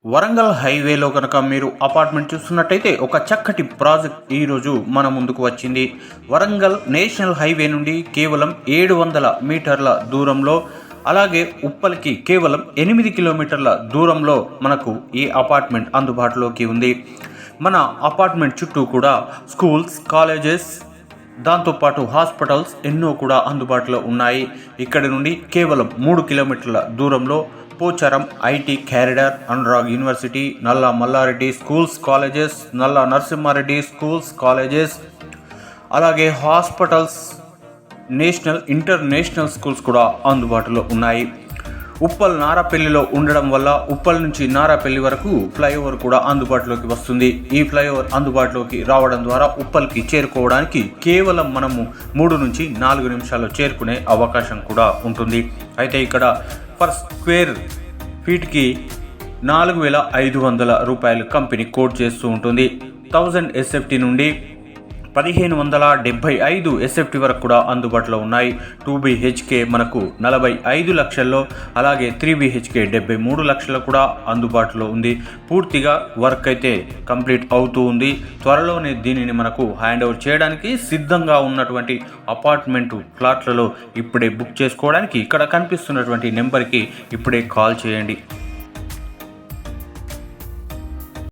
వరంగల్ హైవేలో కనుక మీరు అపార్ట్మెంట్ చూస్తున్నట్టయితే ఒక చక్కటి ప్రాజెక్ట్ ఈరోజు మన ముందుకు వచ్చింది. వరంగల్ నేషనల్ హైవే నుండి కేవలం 700 మీటర్ల దూరంలో, అలాగే ఉప్పల్కి కేవలం 8 కిలోమీటర్ల దూరంలో మనకు ఈ అపార్ట్మెంట్ అందుబాటులోకి ఉంది. మన అపార్ట్మెంట్ చుట్టూ కూడా స్కూల్స్, కాలేజెస్, దాంతోపాటు హాస్పిటల్స్ ఎన్నో కూడా అందుబాటులో ఉన్నాయి. ఇక్కడి నుండి కేవలం 3 కిలోమీటర్ల దూరంలో Pocharam IT corridor, Anurag university, నల్లా మల్లారెడ్డి స్కూల్స్ కాలేజెస్, నల్లా నరసింహారెడ్డి స్కూల్స్ కాలేజెస్, అలాగే హాస్పిటల్స్, నేషనల్ ఇంటర్నేషనల్ స్కూల్స్ కూడా అందుబాటులో ఉన్నాయి. ఉప్పల్ నారాపల్లిలో ఉండడం వల్ల ఉప్పల్ నుంచి నారాపల్లి వరకు ఫ్లైఓవర్ కూడా అందుబాటులోకి వస్తుంది. ఈ ఫ్లైఓవర్ అందుబాటులోకి రావడం ద్వారా ఉప్పల్కి చేరుకోవడానికి కేవలం మనము 3 నుంచి 4 నిమిషాల్లో చేరుకునే అవకాశం కూడా ఉంటుంది. అయితే ఇక్కడ పర్ స్క్వేర్ ఫీట్కి 4,500 రూపాయలు కంపెనీ కోట్ చేస్తూ ఉంటుంది. 1000 SFT నుండి 1575 SFT వరకు కూడా అందుబాటులో ఉన్నాయి. 2 BHK మనకు 45 లక్షల్లో, అలాగే 3 BHK 73 లక్షల్లో కూడా అందుబాటులో ఉంది. పూర్తిగా వర్క్ అయితే కంప్లీట్ అవుతూ ఉంది. త్వరలోనే దీనిని మనకు హ్యాండ్ ఓవర్ చేయడానికి సిద్ధంగా ఉన్నటువంటి అపార్ట్మెంటు ఫ్లాట్లలో ఇప్పుడే బుక్ చేసుకోవడానికి ఇక్కడ కనిపిస్తున్నటువంటి నెంబర్కి ఇప్పుడే కాల్ చేయండి.